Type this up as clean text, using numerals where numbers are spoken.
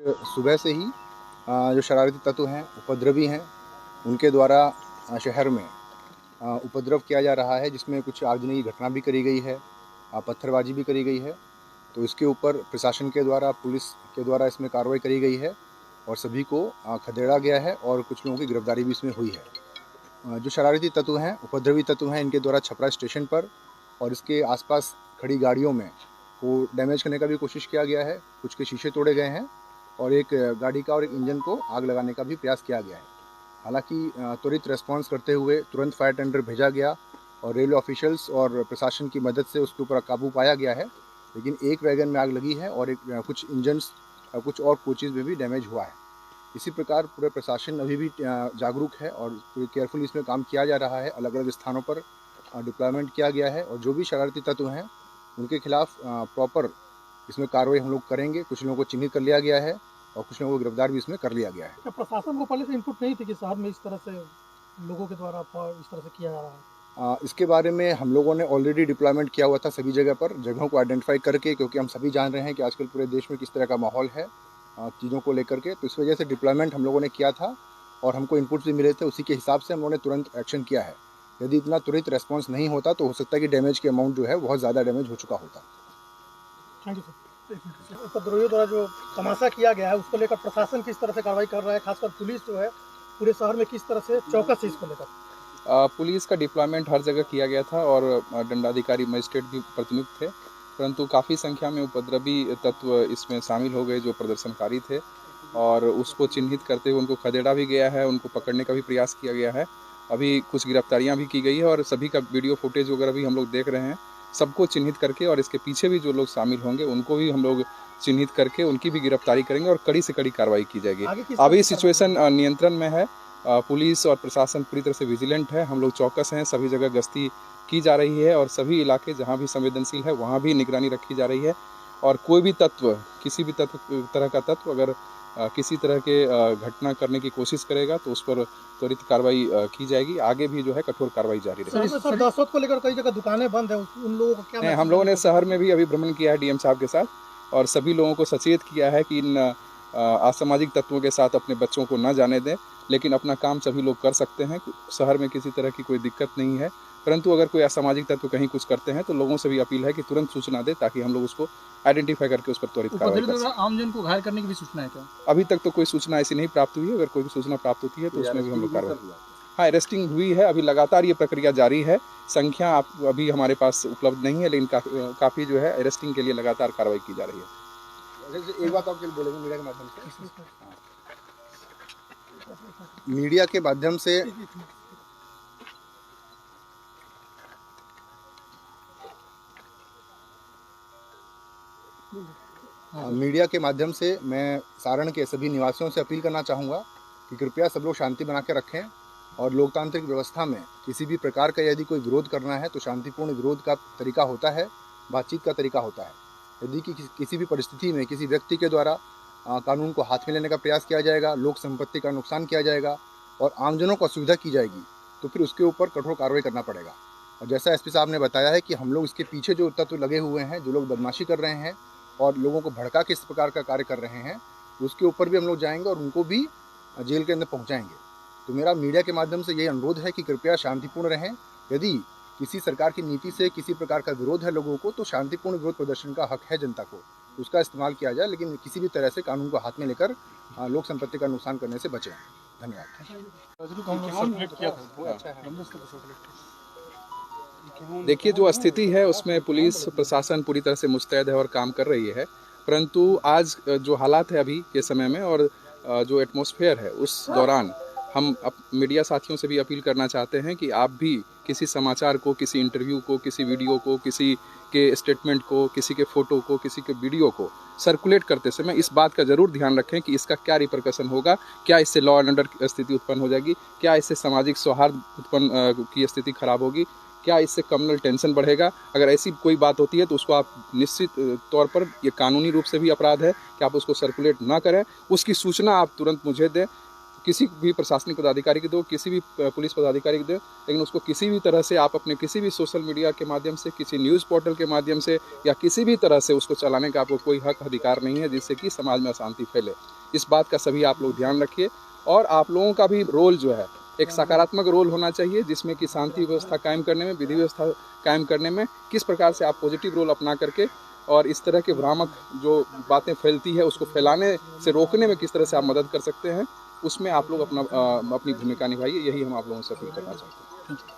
सुबह से ही जो शरारती तत्व हैं, उपद्रवी हैं, उनके द्वारा शहर में उपद्रव किया जा रहा है, जिसमें कुछ आगजनी की घटना भी करी गई है, पत्थरबाजी भी करी गई है। तो इसके ऊपर प्रशासन के द्वारा, पुलिस के द्वारा इसमें कार्रवाई करी गई है और सभी को खदेड़ा गया है और कुछ लोगों की गिरफ्तारी भी इसमें हुई है। जो शरारती तत्व हैं, उपद्रवी तत्व हैं, इनके द्वारा छपरा स्टेशन पर और इसके आसपास खड़ी गाड़ियों में को डैमेज करने का भी कोशिश किया गया है। कुछ के शीशे तोड़े गए हैं और एक गाड़ी का और एक इंजन को आग लगाने का भी प्रयास किया गया है। हालांकि त्वरित रेस्पॉन्स करते हुए तुरंत फायर टेंडर भेजा गया और रेलवे ऑफिशियल्स और प्रशासन की मदद से उसके ऊपर काबू पाया गया है। लेकिन एक वैगन में आग लगी है और कुछ इंजन्स, कुछ और कोचेज़ में भी डैमेज हुआ है। इसी प्रकार पूरे प्रशासन अभी भी जागरूक है और पूरी केयरफुली इसमें काम किया जा रहा है। अलग अलग स्थानों पर डिप्लॉयमेंट किया गया है और जो भी शरारती तत्व हैं उनके खिलाफ प्रॉपर इसमें कार्रवाई हम लोग करेंगे। कुछ लोगों को चिन्हित कर लिया गया है और कुछ लोगों को गिरफ्तार भी इसमें कर लिया गया है। क्या प्रशासन को पहले से इनपुट नहीं थी कि शहर में इस तरह से लोगों के द्वारा इस तरह से किया जा रहा है? इसके बारे में हम लोगों ने ऑलरेडी डिप्लॉयमेंट किया हुआ था सभी जगह पर, जगहों को आइडेंटिफाई करके, क्योंकि हम सभी जान रहे हैं कि आजकल पूरे देश में किस तरह का माहौल है चीज़ों को लेकर के। तो इस वजह से डिप्लॉयमेंट हम लोगों ने किया था और हमको इनपुट्स भी मिले थे। उसी के हिसाब से हम लोगों ने तुरंत एक्शन किया है। यदि इतना त्वरित रेस्पॉन्स नहीं होता तो हो सकता है कि डैमेज के अमाउंट जो है बहुत ज़्यादा डैमेज हो चुका होता। Thank you sir. उपद्रवियों द्वारा जो तमाशा किया गया है उसको लेकर प्रशासन किस तरह से कार्रवाई कर रहा है, खासकर पुलिस जो है पूरे शहर में किस तरह से चौकस है इसको लेकर? पुलिस का डिप्लॉयमेंट हर जगह किया गया था और दंडाधिकारी मजिस्ट्रेट भी प्रतिनियुक्त थे, परंतु काफ़ी संख्या में उपद्रवी तत्व इसमें शामिल हो गए जो प्रदर्शनकारी थे और उसको चिन्हित करते हुए उनको खदेड़ा भी गया है, उनको पकड़ने का भी प्रयास किया गया है। अभी कुछ गिरफ्तारियां भी की गई है और सभी का वीडियो फुटेज वगैरह भी हम लोग देख रहे हैं। सबको चिन्हित करके और इसके पीछे भी जो लोग शामिल होंगे उनको भी हम लोग चिन्हित करके उनकी भी गिरफ्तारी करेंगे और कड़ी से कड़ी कार्रवाई की जाएगी। अभी सिचुएशन नियंत्रण में है। पुलिस और प्रशासन पूरी तरह से विजिलेंट है। हम लोग चौकस हैं, सभी जगह गश्ती की जा रही है और सभी इलाके जहां भी संवेदनशील है वहां भी निगरानी रखी जा रही है। और कोई भी तत्व, किसी भी तरह का तत्व अगर किसी तरह के घटना करने की कोशिश करेगा तो उस पर त्वरित कार्रवाई की जाएगी। आगे भी जो है कठोर कार्रवाई जारी रहेगी। सर, दहशत को लेकर कई जगह दुकानें बंद है, उन लोगों को क्या? हम लोगों ने शहर में भी अभी भ्रमण किया है डीएम साहब के साथ और सभी लोगों को सचेत किया है कि इन असामाजिक तत्वों के साथ अपने बच्चों को न जाने दें। लेकिन अपना काम सभी लोग कर सकते हैं, शहर में किसी तरह की कोई दिक्कत नहीं है। परंतु अगर कोई असामाजिक तत्व कहीं कुछ करते हैं तो लोगों से भी अपील है कि तुरंत सूचना दें ताकि हम लोग उसको आइडेंटिफाई करके उस पर त्वरित कार्रवाई कर सकें। आमजन को घायल करने की भी सूचना है क्या? अभी तक तो कोई सूचना ऐसी नहीं प्राप्त हुई है। अगर कोई भी सूचना प्राप्त होती है तो उसमें भी हम लोग कार्रवाई। हाँ, अरेस्टिंग हुई है। अभी लगातार ये प्रक्रिया जारी है। संख्या अभी हमारे पास उपलब्ध नहीं है, लेकिन काफ़ी जो है अरेस्टिंग के लिए लगातार कार्रवाई की जा रही है। एक बात आपके लिए बोलेंगे मीडिया के माध्यम से। मीडिया के माध्यम से मैं सारण के सभी निवासियों से अपील करना चाहूँगा कि कृपया सब लोग शांति बना के रखें और लोकतांत्रिक व्यवस्था में किसी भी प्रकार का यदि कोई विरोध करना है तो शांतिपूर्ण विरोध का तरीका होता है, बातचीत का तरीका होता है। यदि किसी भी परिस्थिति में किसी व्यक्ति के द्वारा कानून को हाथ में लेने का प्रयास किया जाएगा, लोक संपत्ति का नुकसान किया जाएगा और आमजनों को असुविधा की जाएगी तो फिर उसके ऊपर कठोर कार्रवाई करना पड़ेगा। और जैसा एसपी साहब ने बताया है कि हम लोग इसके पीछे जो तत्व लगे हुए हैं, जो लोग बदमाशी कर रहे हैं और लोगों को भड़का के इस प्रकार का कार्य कर रहे हैं, उसके ऊपर भी हम लोग जाएंगे और उनको भी जेल के अंदर पहुँचाएँगे। तो मेरा मीडिया के माध्यम से ये अनुरोध है कि कृपया शांतिपूर्ण रहें। यदि किसी सरकार की नीति से किसी प्रकार का विरोध है लोगों को तो शांतिपूर्ण विरोध प्रदर्शन का हक है जनता को, उसका इस्तेमाल किया जाए, लेकिन किसी भी तरह से कानून को हाथ में लेकर लोक संपत्ति का नुकसान करने से बचें। धन्यवाद। देखिए, जो स्थिति है उसमें पुलिस प्रशासन पूरी तरह से मुस्तैद है और काम कर रही है, परंतु आज जो हालात है अभी के समय में और जो एटमॉस्फेयर है उस दौरान हम मीडिया साथियों से भी अपील करना चाहते हैं कि आप भी किसी समाचार को, किसी इंटरव्यू को, किसी वीडियो को, किसी के स्टेटमेंट को, किसी के फ़ोटो को, किसी के वीडियो को सर्कुलेट करते समय इस बात का ज़रूर ध्यान रखें कि इसका क्या रिपरकशन होगा। क्या इससे लॉ एंड ऑर्डर स्थिति उत्पन्न हो जाएगी? क्या इससे सामाजिक सौहार्द उत्पन्न की स्थिति खराब होगी? क्या इससे कम्युनल टेंशन बढ़ेगा? अगर ऐसी कोई बात होती है तो उसको आप निश्चित तौर पर, ये कानूनी रूप से भी अपराध है कि आप उसको सर्कुलेट ना करें। उसकी सूचना आप तुरंत मुझे दें किसी भी प्रशासनिक पदाधिकारी को दो, किसी भी पुलिस पदाधिकारी को दो, लेकिन उसको किसी भी तरह से आप अपने किसी भी सोशल मीडिया के माध्यम से, किसी न्यूज़ पोर्टल के माध्यम से या किसी भी तरह से उसको चलाने का आपको कोई हक अधिकार नहीं है, जिससे कि समाज में अशांति फैले। इस बात का सभी आप लोग ध्यान रखिए। और आप लोगों का भी रोल जो है एक सकारात्मक रोल होना चाहिए, जिसमें कि शांति व्यवस्था कायम करने में, विधि व्यवस्था कायम करने में किस प्रकार से आप पॉजिटिव रोल अपना करके और इस तरह के भ्रामक जो बातें फैलती है उसको फैलाने से रोकने में किस तरह से आप मदद कर सकते हैं, उसमें आप लोग अपनी भूमिका निभाइए। यही हम आप लोगों से अपील करना चाहते हैं।